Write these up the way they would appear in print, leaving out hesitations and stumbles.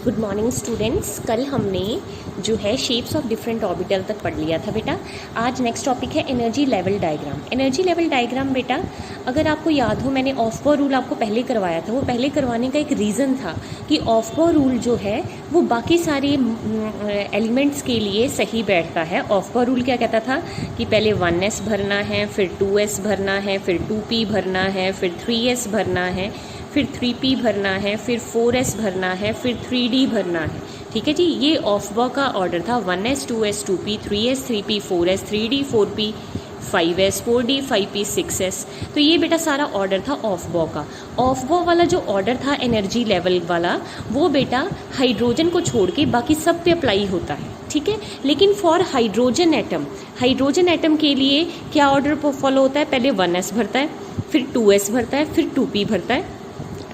Good morning students. कल हमने जो है शेप्स ऑफ डिफरेंट ऑर्बिटल तक पढ़ लिया था बेटा। आज नेक्स्ट टॉपिक है energy level diagram. Energy level diagram बेटा, अगर आपको याद हो मैंने ऑफबॉ रूल आपको पहले करवाया था। वो पहले करवाने का एक रीज़न था कि ऑफबॉ रूल जो है वो बाकी सारे एलिमेंट्स के लिए सही बैठता है। ऑफबॉ रूल क्या कहता था कि पहले 1s भरना है, फिर 2s भरना है, फिर 2p भरना है, फिर 3s भरना है, फिर 3p भरना है, फिर 4s भरना है, फिर 3d भरना है। ठीक है जी, ये ऑफबॉ का ऑर्डर था। 1s 2s 2p 3s 3p 4s 3d 4p 5s 4d 5p 6s। तो ये बेटा सारा ऑर्डर था ऑफबॉ का। ऑफबॉ वाला जो ऑर्डर था एनर्जी लेवल वाला, वो बेटा हाइड्रोजन को छोड़ के बाकी सब पे अप्लाई होता है। ठीक है, लेकिन फॉर हाइड्रोजन एटम के लिए क्या ऑर्डर फॉलो होता है? पहले 1s भरता है, फिर 2s भरता है, फिर 2p भरता है,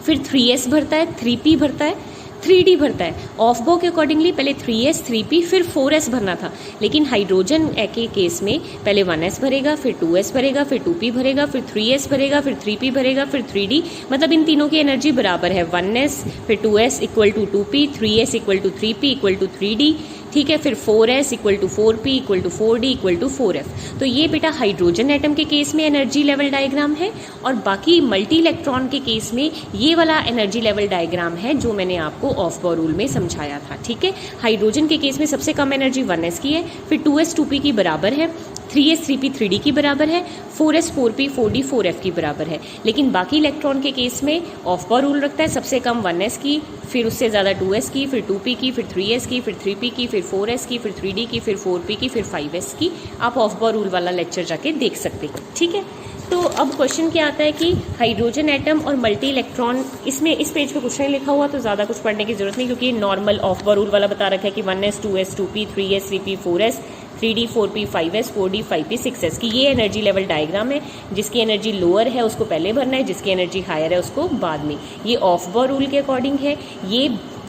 फिर 3s भरता है, 3p भरता है, 3d भरता है। ऑफबॉ के अकॉर्डिंगली पहले 3s 3p फिर 4s भरना था, लेकिन हाइड्रोजन के केस में पहले 1s भरेगा, फिर 2s भरेगा, फिर 2p भरेगा, फिर 3s भरेगा, फिर 3p भरेगा, फिर 3d। मतलब इन तीनों की एनर्जी बराबर है। 1s फिर 2s equal to 2p, 3s equal to 3p equal to 3d। ठीक है, फिर 4s equal to 4p equal to 4d equal to 4f। तो ये बेटा हाइड्रोजन एटम के केस में एनर्जी लेवल डायग्राम है, और बाकी मल्टी इलेक्ट्रॉन के केस में ये वाला एनर्जी लेवल डायग्राम है जो मैंने आपको ऑफबॉ रूल में समझाया था। ठीक है, हाइड्रोजन के केस में सबसे कम एनर्जी 1s की है, फिर 2s 2p की बराबर है, 3s 3p 3d की बराबर है, 4s 4p 4d 4f की बराबर है। लेकिन बाकी इलेक्ट्रॉन के केस में ऑफबॉ रूल रखता है सबसे कम 1s की, फिर उससे ज़्यादा 2s की, फिर 2p की, फिर 3s की, फिर 3p की, फिर 4s की, फिर 3d की, फिर 4p की, फिर 5s की। आप ऑफबॉ रूल वाला लेक्चर जाके देख सकते हैं। ठीक है, तो अब क्वेश्चन क्या आता है कि हाइड्रोजन एटम और मल्टी इलेक्ट्रॉन, इसमें इस पेज पे कुछ नहीं लिखा हुआ तो ज़्यादा कुछ पढ़ने की जरूरत नहीं, क्योंकि नॉर्मल ऑफबॉ रूल वाला बता रखा है कि 1s 2s 2p 3s 3p 4s 3d 4p 5s 4d 5p 6s की ये एनर्जी लेवल डायग्राम है। जिसकी एनर्जी लोअर है उसको पहले भरना है, जिसकी एनर्जी हायर है उसको बाद में। ये ऑफबॉ रूल के अकॉर्डिंग है। ये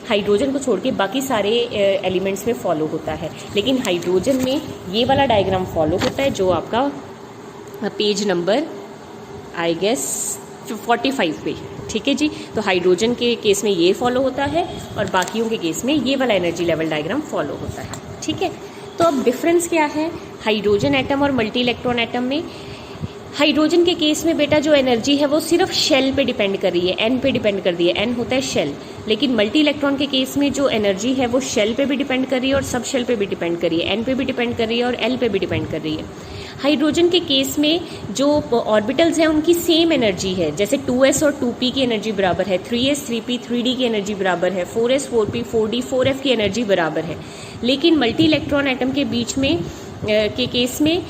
हाइड्रोजन को छोड़ के बाकी सारे एलिमेंट्स में फॉलो होता है, लेकिन हाइड्रोजन में ये वाला डायग्राम फॉलो होता है जो आपका पेज नंबर आई गेस 45 पे। ठीक है जी, तो हाइड्रोजन के केस में ये फॉलो होता है और बाकियों के केस में ये वाला एनर्जी लेवल डायग्राम फॉलो होता है। ठीक है, तो अब डिफरेंस क्या है हाइड्रोजन एटम और मल्टी इलेक्ट्रॉन एटम में? हाइड्रोजन के केस में बेटा जो एनर्जी है वो सिर्फ शेल पे डिपेंड कर रही है, एन पे डिपेंड कर रही है, एन होता है शेल। लेकिन मल्टी इलेक्ट्रॉन के केस में जो एनर्जी है वो शेल पे भी डिपेंड कर रही है और सब शेल पे भी डिपेंड कर रही है, एन पे भी डिपेंड कर रही है और एल पे भी डिपेंड कर रही है। हाइड्रोजन के केस में जो ऑर्बिटल्स हैं उनकी सेम एनर्जी है, जैसे 2s और 2p की एनर्जी बराबर है, 3s 3p 3d की एनर्जी बराबर है, 4s 4p 4d 4f की एनर्जी बराबर है। लेकिन मल्टी इलेक्ट्रॉन एटम के बीच में के केस में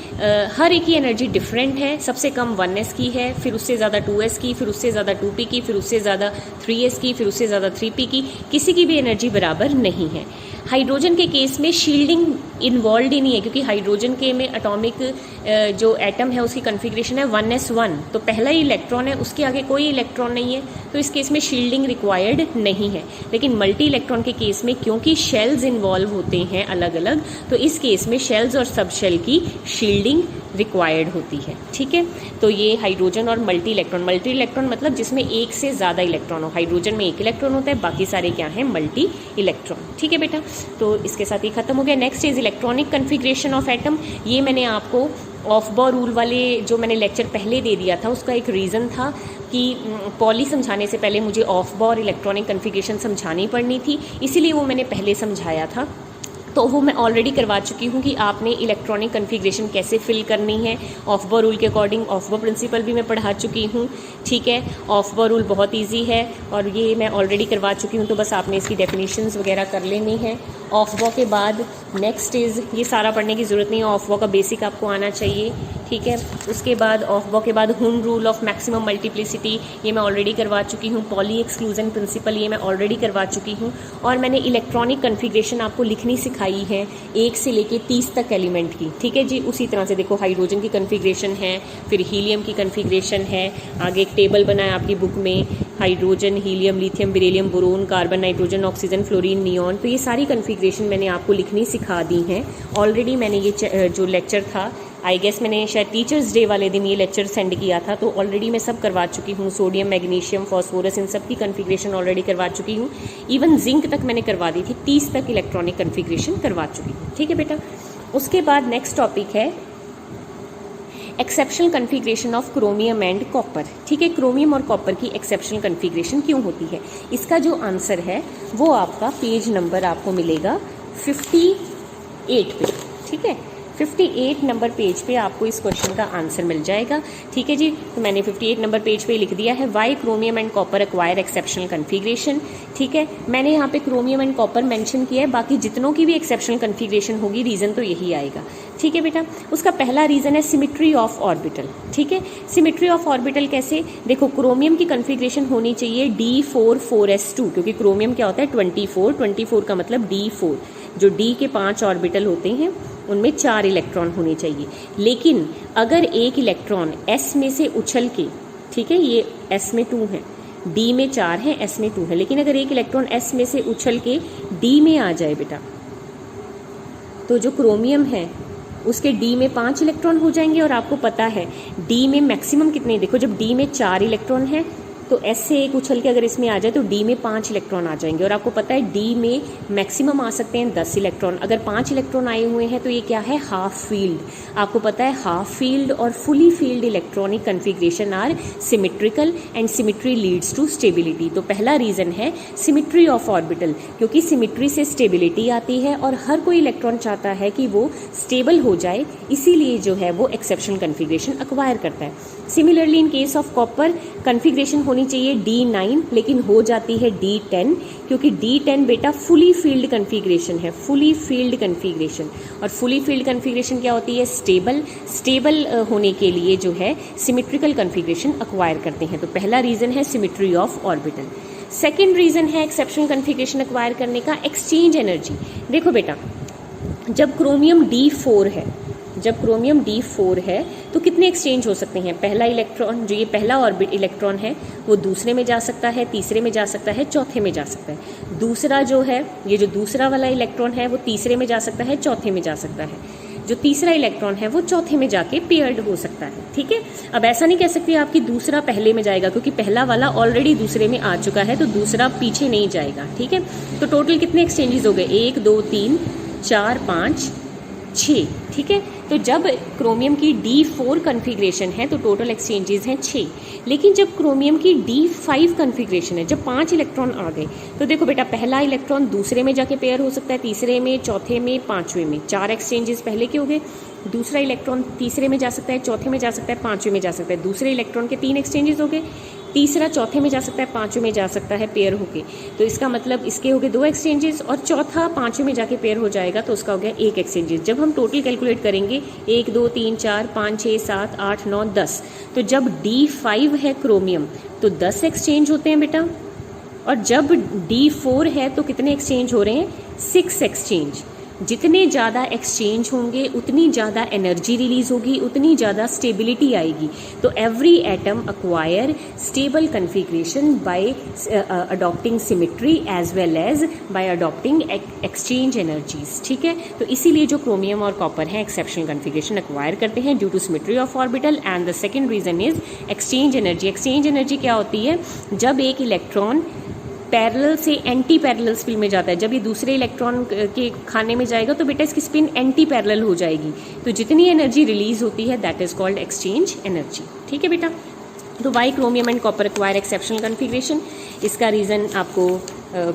हर एक की एनर्जी डिफरेंट है। सबसे कम 1s की है, फिर उससे ज़्यादा 2s की, फिर उससे ज़्यादा 2p की, फिर उससे ज़्यादा 3s की, फिर उससे ज़्यादा 3p की। किसी की भी एनर्जी बराबर नहीं है। हाइड्रोजन के केस में शील्डिंग इन्वॉल्व ही नहीं है, क्योंकि हाइड्रोजन के में एटॉमिक जो एटम है उसकी कन्फिग्रेशन है 1s1, तो पहला ही इलेक्ट्रॉन है, उसके आगे कोई इलेक्ट्रॉन नहीं है, तो इस केस में शील्डिंग रिक्वायर्ड नहीं है। लेकिन मल्टी इलेक्ट्रॉन के केस में क्योंकि शेल्स इन्वॉल्व होते हैं अलग अलग, तो इस केस में शेल्स और सब शेल की शील्डिंग रिक्वायर्ड होती है। ठीक है, तो ये हाइड्रोजन और मल्टी इलेक्ट्रॉन मतलब जिसमें एक से ज़्यादा इलेक्ट्रॉन हो। हाइड्रोजन में एक इलेक्ट्रॉन होता है, बाकी सारे क्या हैं? Multi electron. ठीक है बेटा, तो इसके साथ ही खत्म हो गया। Next is electronic configuration of atom. ये मैंने आपको ऑफबॉ रूल वाले जो मैंने लेक्चर पहले दे दिया था उसका एक रीज़न था कि पॉली समझाने से पहले मुझे ऑफबॉ और इलेक्ट्रॉनिक कन्फिग्रेशन समझानी पड़नी थी, इसीलिए वो मैंने पहले समझाया था। तो वो मैं ऑलरेडी करवा चुकी हूँ कि आपने इलेक्ट्रॉनिक कन्फिग्रेशन कैसे फिल करनी है ऑफबॉ रूल के अकॉर्डिंग। ऑफबॉ प्रिंसिपल भी मैं पढ़ा चुकी हूँ। ठीक है, ऑफबॉ रूल बहुत इजी है और ये मैं ऑलरेडी करवा चुकी हूँ, तो बस आपने इसकी डेफिनेशंस वगैरह कर लेनी है। ऑफबॉ के बाद नेक्स्ट इज़, ये सारा पढ़ने की ज़रूरत नहीं है, ऑफबॉ का बेसिक आपको आना चाहिए। ठीक है, उसके बाद ऑफबॉ के बाद हुन रूल ऑफ मैक्सिमम मल्टीप्लिसिटी, ये मैं ऑलरेडी करवा चुकी हूँ। पॉली एक्सक्लूजन प्रिंसिपल, ये मैं ऑलरेडी करवा चुकी हूँ। और मैंने इलेक्ट्रॉनिक कन्फिग्रेशन आपको लिखनी सिखाई है 1 से लेके 30 तक एलिमेंट की। ठीक है जी, उसी तरह से देखो हाइड्रोजन की कन्फिग्रेशन है, फिर हीलियम की कन्फिग्रेशन है, आगे एक टेबल बना है आपकी बुक में, hydrogen, helium, lithium, beryllium, boron, carbon, nitrogen, oxygen, fluorine, neon. तो ये सारी कन्फिग्रेशन मैंने आपको लिखनी सिखा दी हैं ऑलरेडी। मैंने ये जो लेक्चर था आई गेस मैंने शायद टीचर्स डे वाले दिन ये लेक्चर सेंड किया था, तो ऑलरेडी मैं सब करवा चुकी हूँ। सोडियम, मैग्नीशियम, फॉस्फोरस, इन सब की कन्फिग्रेशन ऑलरेडी करवा चुकी हूँ। इवन जिंक तक मैंने करवा दी थी, 30 तक इलेक्ट्रॉनिक कन्फिग्रेशन करवा चुकी हूँ। ठीक है बेटा। उसके बाद नेक्स्ट टॉपिक है exceptional configuration of chromium and copper. ठीक है, क्रोमियम और कॉपर की एक्सेप्शनल कन्फिग्रेशन क्यों होती है, इसका जो आंसर है वो आपका पेज नंबर आपको मिलेगा 58 पे। ठीक है, 58 नंबर पेज पे आपको इस क्वेश्चन का आंसर मिल जाएगा। ठीक है जी, तो मैंने 58 नंबर पेज पे लिख दिया है, why chromium and copper acquire exceptional configuration. ठीक है, मैंने यहाँ पे क्रोमियम एंड कॉपर मेंशन किया है, बाकी जितनों की भी एक्सेप्शनल कन्फिग्रेशन होगी रीज़न तो यही आएगा। ठीक है बेटा। उसका पहला रीज़न है सिमिट्री ऑफ ऑर्बिटल। ठीक है, सिमिट्री ऑफ ऑर्बिटल कैसे, देखो क्रोमियम की कन्फिग्रेशन होनी चाहिए D4 4s2, क्योंकि क्रोमियम क्या होता है 24 का मतलब D4, जो D के 5 ऑर्बिटल होते हैं उनमें 4 इलेक्ट्रॉन होने चाहिए। लेकिन अगर एक इलेक्ट्रॉन S में से उछल के, ठीक है ये S में 2 है, D में 4 है, S में 2 है, लेकिन अगर एक इलेक्ट्रॉन S में से उछल के D में आ जाए बेटा, तो जो क्रोमियम है उसके D में 5 इलेक्ट्रॉन हो जाएंगे। और आपको पता है D में मैक्सिमम कितने, देखो जब D में 4 इलेक्ट्रॉन है तो S से एक उछल के अगर इसमें आ जाए तो D में 5 इलेक्ट्रॉन आ जाएंगे। और आपको पता है D में मैक्सिमम आ सकते हैं 10 इलेक्ट्रॉन। अगर 5 इलेक्ट्रॉन आए हुए हैं तो ये क्या है, हाफ फील्ड। आपको पता है हाफ फील्ड और fully filled electronic configuration are symmetrical and symmetry leads to stability. तो पहला रीज़न है सिमिट्री ऑफ ऑर्बिटल, क्योंकि सिमिट्री से स्टेबिलिटी आती है और हर कोई इलेक्ट्रॉन चाहता है कि वो स्टेबल हो जाए, इसीलिए जो है वो एक्सेप्शनल कन्फिग्रेशन एक्वायर करता है। Similarly in case of copper configuration होनी चाहिए D9, लेकिन हो जाती है D10, क्योंकि D10 बेटा फुली फील्ड कन्फिग्रेशन है, फुली फील्ड कन्फिग्रेशन। और फुली फील्ड कन्फिग्रेशन क्या होती है, स्टेबल होने के लिए जो है सिमिट्रिकल कन्फिग्रेशन एक्वायर करते हैं। तो पहला रीज़न है symmetry of orbital. Second reason है एक्सेप्शनल कन्फिग्रेशन एक्वायर करने का, एक्सचेंज एनर्जी। देखो बेटा, जब क्रोमियम D4 है तो कितने एक्सचेंज हो सकते हैं, पहला इलेक्ट्रॉन जो ये पहला ऑर्बिट इलेक्ट्रॉन है वो दूसरे में जा सकता है, तीसरे में जा सकता है, चौथे में जा सकता है। दूसरा जो है, ये जो दूसरा वाला इलेक्ट्रॉन है वो तीसरे में जा सकता है, चौथे में जा सकता है। जो तीसरा इलेक्ट्रॉन है वो चौथे में जाके पेयर्ड हो सकता है। ठीक है, अब ऐसा नहीं कह सकती आपकी दूसरा पहले में जाएगा, क्योंकि पहला वाला ऑलरेडी दूसरे में आ चुका है, तो दूसरा पीछे नहीं जाएगा। ठीक है, तो टोटल कितने एक्सचेंजेस हो गए, 1 2 3 4 5 6। ठीक है, तो जब क्रोमियम की D4 कन्फिग्रेशन है तो टोटल एक्सचेंजेस हैं 6। लेकिन जब क्रोमियम की D5 कन्फिग्रेशन है, जब 5 इलेक्ट्रॉन आ गए, तो देखो बेटा पहला इलेक्ट्रॉन दूसरे में जाके पेयर हो सकता है, तीसरे में, चौथे में, पांचवें में, 4 एक्सचेंजेस पहले के हो गए। दूसरा इलेक्ट्रॉन तीसरे में जा सकता है, चौथे में जा सकता है, पांचवें में जा सकता है। दूसरे इलेक्ट्रॉन के 3 एक्सचेंजेस हो गए, तीसरा चौथे में जा सकता है, पांचवें में जा सकता है पेयर होके, तो इसका मतलब इसके हो गए 2 एक्सचेंजेस, और चौथा पांचवें में जाके पेयर हो जाएगा तो उसका हो गया 1 एक्सचेंजेस। जब हम टोटल कैलकुलेट करेंगे 1 2 3 4 5 6 7 8 9 10, तो जब D5 है क्रोमियम तो 10 एक्सचेंज होते हैं बेटा, और जब D4 है तो कितने एक्सचेंज हो रहे हैं, 6 एक्सचेंज। जितने ज़्यादा एक्सचेंज होंगे उतनी ज़्यादा एनर्जी रिलीज होगी, उतनी ज़्यादा स्टेबिलिटी आएगी। तो every atom acquire stable configuration by adopting symmetry as well as by adopting exchange energies. ठीक है, तो इसीलिए जो क्रोमियम और कॉपर हैं एक्सेप्शनल कन्फिग्रेशन एक्वायर करते हैं due to symmetry of orbital. And the second reason is exchange energy. Exchange energy क्या होती है, जब एक इलेक्ट्रॉन पैरेलल से एंटी पैरेलल स्पिन में जाता है, जब ये दूसरे इलेक्ट्रॉन के खाने में जाएगा तो बेटा इसकी स्पिन एंटी पैरेलल हो जाएगी, तो जितनी एनर्जी रिलीज होती है that is called exchange energy. ठीक है बेटा, तो why chromium and copper acquire exceptional configuration, इसका रीज़न आपको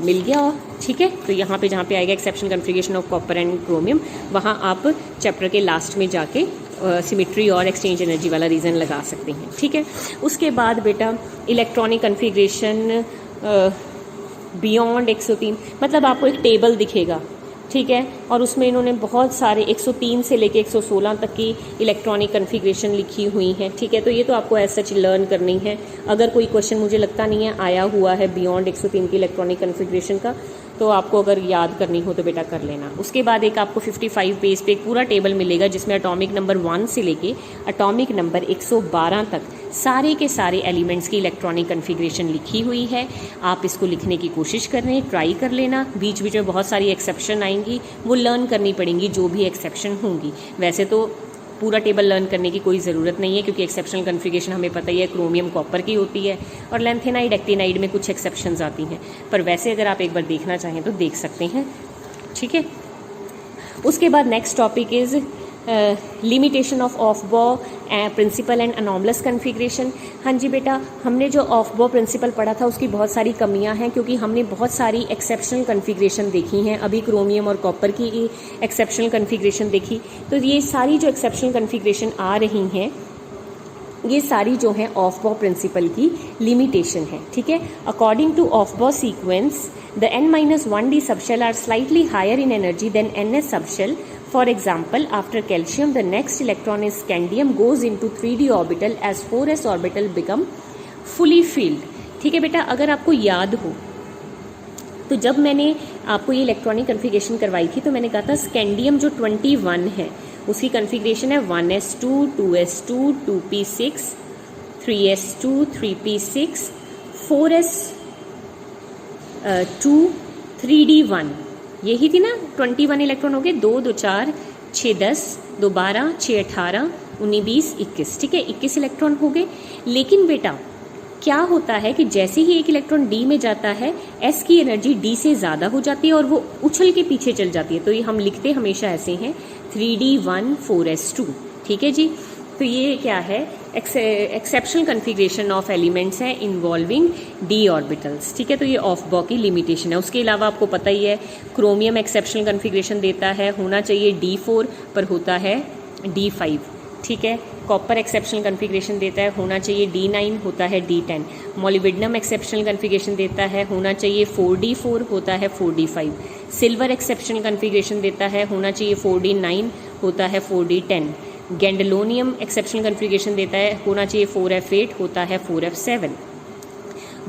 मिल गया। ठीक है, तो यहाँ पे जहाँ पे आएगा exceptional configuration of copper and chromium, वहाँ आप चैप्टर के लास्ट में जाके सिमिट्री और एक्सचेंज एनर्जी वाला रीज़न लगा सकते हैं। ठीक है, उसके बाद बेटा इलेक्ट्रॉनिक कन्फिग्रेशन बियॉन्ड 103, मतलब आपको एक टेबल दिखेगा, ठीक है, और उसमें इन्होंने बहुत सारे 103 से लेके 116 तक की इलेक्ट्रॉनिक कन्फिग्रेशन लिखी हुई है। ठीक है, तो ये तो आपको एज सच लर्न करनी है। अगर कोई क्वेश्चन मुझे लगता नहीं है आया हुआ है बियॉन्ड 103 की इलेक्ट्रॉनिक कन्फिग्रेशन का, तो आपको अगर याद करनी हो तो बेटा कर लेना। उसके बाद एक आपको 55 पेज पे एक पूरा टेबल मिलेगा जिसमें एटॉमिक नंबर 1 से लेके एटॉमिक नंबर 112 तक सारे के सारे एलिमेंट्स की इलेक्ट्रॉनिक कन्फिग्रेशन लिखी हुई है। आप इसको लिखने की कोशिश कर रहे हैं, ट्राई कर लेना। बीच बीच में बहुत सारी एक्सेप्शन आएंगी, वो लर्न करनी पड़ेंगी जो भी एक्सेप्शन होंगी। वैसे तो पूरा टेबल लर्न करने की कोई ज़रूरत नहीं है, क्योंकि एक्सेप्शनल कन्फिगरेशन हमें पता ही है क्रोमियम कॉपर की होती है, और लैंथेनाइड एक्टिनाइड में कुछ एक्सेप्शंस आती हैं, पर वैसे अगर आप एक बार देखना चाहें तो देख सकते हैं। ठीक है, उसके बाद next topic is limitation of aufbau principle and anomalous configuration. हाँ जी बेटा, हमने जो ऑफ-बॉ प्रिंसिपल पढ़ा था उसकी बहुत सारी कमियां हैं, क्योंकि हमने बहुत सारी एक्सेप्शनल कन्फिग्रेशन देखी हैं। अभी क्रोमियम और कॉपर की एक्सेप्शनल कन्फिग्रेशन देखी, तो ये सारी जो एक्सेप्शनल कन्फिग्रेशन आ रही हैं ये सारी जो है ऑफ-बॉ प्रिंसिपल की लिमिटेशन है। ठीक है, according to aufbau sequence the n-1d subshell are slightly higher in energy than ns subshell. For example, after calcium, the next electron is scandium goes into 3d orbital as 4s orbital become fully filled. ठीक है बेटा, अगर आपको याद हो तो जब मैंने आपको ये इलेक्ट्रॉनिक कन्फिग्रेशन करवाई थी तो मैंने कहा था स्कैंडियम जो 21 है उसकी कन्फिग्रेशन है 1s2, 2s2, 2p6, 3s2, 3p6, 4s2, 3d1, यही थी ना। 21 इलेक्ट्रॉन हो गए, 2 2 4 6 10, 2 12, 6 18, 19 20 21। ठीक है, 21 इलेक्ट्रॉन हो गए। लेकिन बेटा क्या होता है कि जैसे ही एक इलेक्ट्रॉन डी में जाता है एस की एनर्जी डी से ज़्यादा हो जाती है और वो उछल के पीछे चल जाती है। तो ये हम लिखते हमेशा ऐसे हैं 3d1 4s2। ठीक है जी, तो ये क्या है, एक्सेप्शनल कन्फिग्रेशन ऑफ एलिमेंट्स है इन्वॉल्विंग डी ऑर्बिटल्स। ठीक है, तो ये ऑफ-बॉ की लिमिटेशन है। उसके अलावा आपको पता ही है क्रोमियम एक्सेप्शनल कन्फिग्रेशन देता है, होना चाहिए d4 पर होता है d5। ठीक है, कॉपर एक्सेप्शनल कन्फिग्रेशन देता है, होना चाहिए d9 होता है d10। मोलिब्डेनम एक्सेप्शनल कन्फिग्रेशन देता है, होना चाहिए 4d4 होता है 4d5। सिल्वर एक्सेप्शनल कन्फिग्रेशन देता है, होना चाहिए 4d9 होता है 4d10। गैंडलोनियम एक्सेप्शनल कन्फिग्रेशन देता है, होना चाहिए 4f8 होता है 4f7।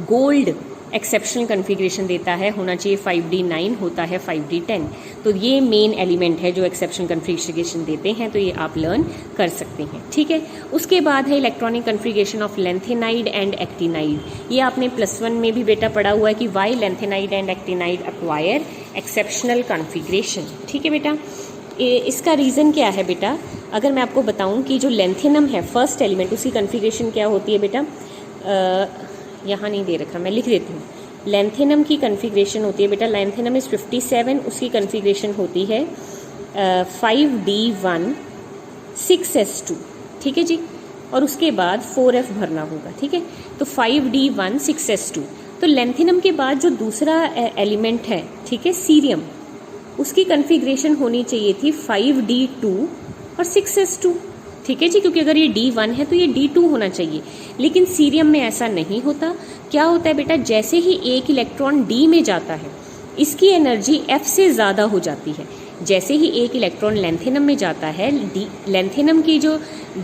गोल्ड एक्सेप्शनल कन्फिग्रेशन देता है, होना चाहिए 5d9 होता है 5d10। तो ये मेन एलिमेंट है जो एक्सेप्शनल कन्फिग्रेशन देते हैं, तो ये आप लर्न कर सकते हैं। ठीक है, उसके बाद है electronic configuration of lanthanide and actinide. ये आपने +1 में भी बेटा पढ़ा हुआ है कि why lanthanide and actinide acquire exceptional configuration. ठीक है बेटा, इसका रीज़न क्या है बेटा, अगर मैं आपको बताऊं कि जो लेंथेनम है फर्स्ट एलिमेंट उसकी कन्फिग्रेशन क्या होती है बेटा, यहाँ नहीं दे रखा, मैं लिख देती हूँ। लेंथेनम की कन्फिग्रेशन होती है बेटा, लेंथेनम इज़ 57, उसकी कन्फिग्रेशन होती है 5d1 6s2। ठीक है जी, और उसके बाद 4f भरना होगा। ठीक है, तो 5d1 6s2। तो लेंथेनम के बाद जो दूसरा एलिमेंट है, ठीक है, सीरियम, उसकी कन्फिग्रेशन होनी चाहिए थी 5d2 और 6s2। ठीक है जी, क्योंकि अगर ये d1 है तो ये d2 होना चाहिए, लेकिन सीरियम में ऐसा नहीं होता। क्या होता है बेटा, जैसे ही एक इलेक्ट्रॉन d में जाता है इसकी एनर्जी f से ज़्यादा हो जाती है। जैसे ही एक इलेक्ट्रॉन लेंथेनम में जाता है लेंथेनम की जो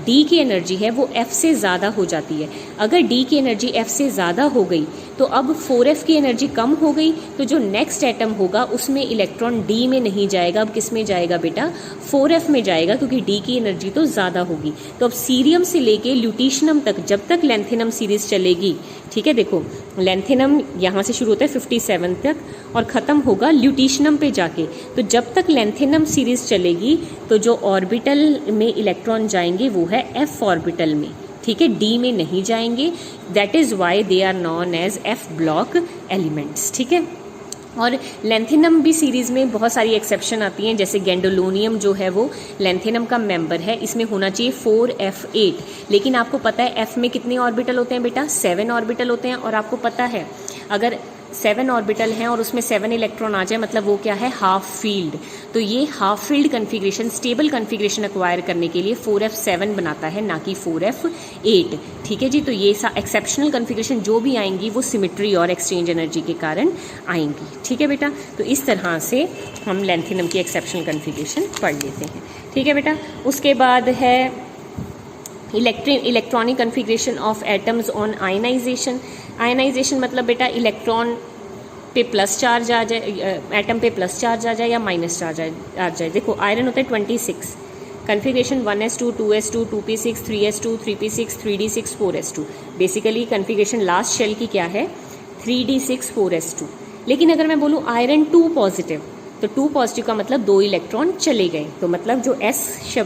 d की एनर्जी है वो f से ज़्यादा हो जाती है। अगर d की एनर्जी f से ज़्यादा हो गई तो अब 4f की एनर्जी कम हो गई, तो जो नेक्स्ट एटम होगा उसमें इलेक्ट्रॉन d में नहीं जाएगा, अब किस में जाएगा बेटा, 4f में जाएगा, क्योंकि d की एनर्जी तो ज़्यादा होगी। तो अब सीरियम से लेके ल्यूटिशियम तक जब तक लेंथेनम सीरीज चलेगी, ठीक है, देखो लेंथेनम यहाँ से शुरू होता है 57 तक और ख़त्म होगा ल्यूटिशियम पे जाके। तो जब तक लेंथेनम सीरीज चलेगी तो जो ऑर्बिटल में इलेक्ट्रॉन जाएंगे वो है f ऑर्बिटल में। ठीक है, d में नहीं जाएंगे। That is why they are known as f block elements. ठीक है, और लेंथेनम भी सीरीज़ में बहुत सारी एक्सेप्शन आती हैं, जैसे गैंडोलोनियम जो है वो लेंथेनम का मेंबर है, इसमें होना चाहिए 4f8। लेकिन आपको पता है f में कितने ऑर्बिटल होते हैं बेटा, 7 ऑर्बिटल होते हैं। और आपको पता है अगर 7 ऑर्बिटल हैं और उसमें 7 इलेक्ट्रॉन आ जाए मतलब वो क्या है, हाफ फील्ड। तो ये half field configuration, stable configuration acquire करने के लिए 4f7 बनाता है, ना कि 4f8। ठीक है जी, तो ये एक्सेप्शनल कन्फिग्रेशन जो भी आएंगी वो सिमेट्री और एक्सचेंज एनर्जी के कारण आएंगी। ठीक है बेटा, तो इस तरह से हम लेंथेनम की एक्सेप्शनल कन्फिग्रेशन पढ़ लेते हैं। ठीक है बेटा, उसके बाद है electronic configuration of atoms on ionisation. Ionisation मतलब बेटा इलेक्ट्रॉन पे प्लस चार्ज आ जाए, एटम पे प्लस चार्ज आ जाए या माइनस चार्ज आ जाए। देखो आयरन होता है 26, configuration 1s2, 2s2, 2p6, 3s2, 3p6, 3d6, 4s2। Basically configuration last shell की क्या है, 3d6, 4s2। लेकिन अगर मैं बोलूँ आयरन 2 पॉजिटिव तो 2 पॉजिटिव का मतलब 2 इलेक्ट्रॉन चले गए, तो मतलब जो S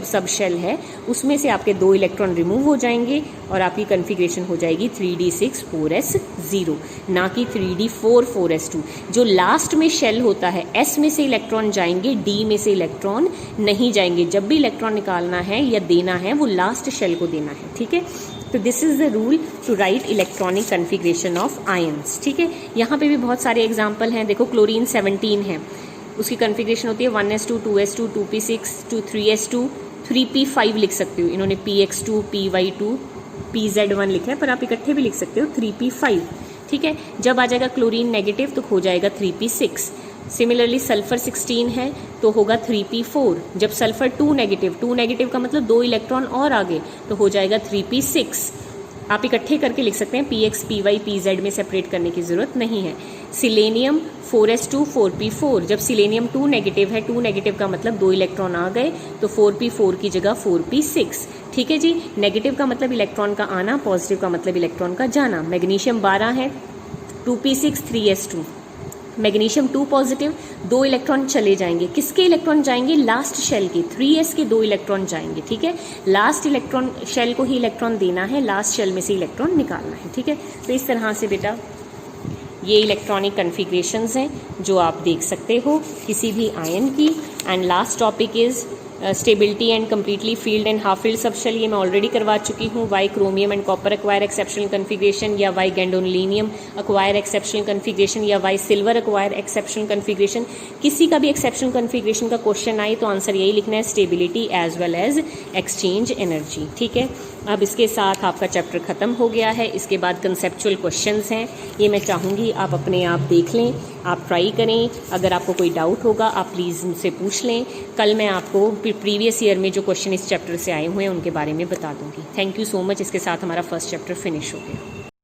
सब शेल है उसमें से आपके 2 इलेक्ट्रॉन रिमूव हो जाएंगे और आपकी कन्फिग्रेशन हो जाएगी 3d6 4s0, ना कि 3d4 4s2। जो लास्ट में शेल होता है S में से इलेक्ट्रॉन जाएंगे, D में से इलेक्ट्रॉन नहीं जाएंगे। जब भी इलेक्ट्रॉन निकालना है या देना है वो लास्ट शेल को देना है, ठीक है। तो this is the rule to write electronic configuration of ions, ठीक है। यहाँ पे भी बहुत सारे एग्जाम्पल हैं। देखो क्लोरीन 17 है, उसकी कन्फिग्रेशन होती है 1s2 2s2 2p6 3s2 3p5 लिख सकते हो। इन्होंने px2 py2 pz1 लिखा है, पर आप इकट्ठे भी लिख सकते हो 3p5, ठीक है। जब आ जाएगा क्लोरीन नेगेटिव तो हो जाएगा 3p6। सिमिलरली सल्फर 16 है तो होगा 3p4। जब सल्फर 2 नेगेटिव का मतलब 2 इलेक्ट्रॉन और आगे तो हो जाएगा 3p6। आप इकट्ठे करके लिख सकते हैं, px py pz में सेपरेट करने की ज़रूरत नहीं है। सिलेनियम 4s2 4p4, जब सिलेनियम 2 नेगेटिव है, 2 नेगेटिव का मतलब 2 इलेक्ट्रॉन आ गए तो 4p4 की जगह 4p6, ठीक है जी। नेगेटिव का मतलब इलेक्ट्रॉन का आना, पॉजिटिव का मतलब इलेक्ट्रॉन का जाना। मैग्नीशियम 12 है 2p6 3s2, magnesium 2 positive, 2 electron चले जाएंगे। किसके इलेक्ट्रॉन जाएंगे? लास्ट शेल के 3s के 2 इलेक्ट्रॉन जाएंगे, ठीक है। लास्ट इलेक्ट्रॉन शेल को ही इलेक्ट्रॉन देना है, लास्ट शेल में से इलेक्ट्रॉन निकालना है, ठीक है। तो इस तरह से बेटा ये इलेक्ट्रॉनिक कन्फिग्रेशंस हैं जो आप देख सकते हो किसी भी आयन की। And last topic is stability and completely filled and half filled subshell, ये मैं ऑलरेडी करवा चुकी हूँ। Why chromium and copper acquire exceptional configuration, या why gadolinium acquire exceptional configuration, या why silver acquire exceptional configuration. किसी का भी एक्सेप्शनल कन्फिग्रेशन का क्वेश्चन आए तो आंसर यही लिखना है, stability as well as exchange energy, ठीक है। अब इसके साथ आपका चैप्टर ख़त्म हो गया है। इसके बाद कंसेप्चुअल क्वेश्चंस हैं, ये मैं चाहूँगी आप अपने आप देख लें, आप ट्राई करें। अगर आपको कोई डाउट होगा आप प्लीज़ मुझसे पूछ लें। कल मैं आपको प्रीवियस ईयर में जो क्वेश्चन इस चैप्टर से आए हुए हैं उनके बारे में बता दूँगी। Thank you so much. इसके साथ हमारा फर्स्ट चैप्टर फिनिश हो गया।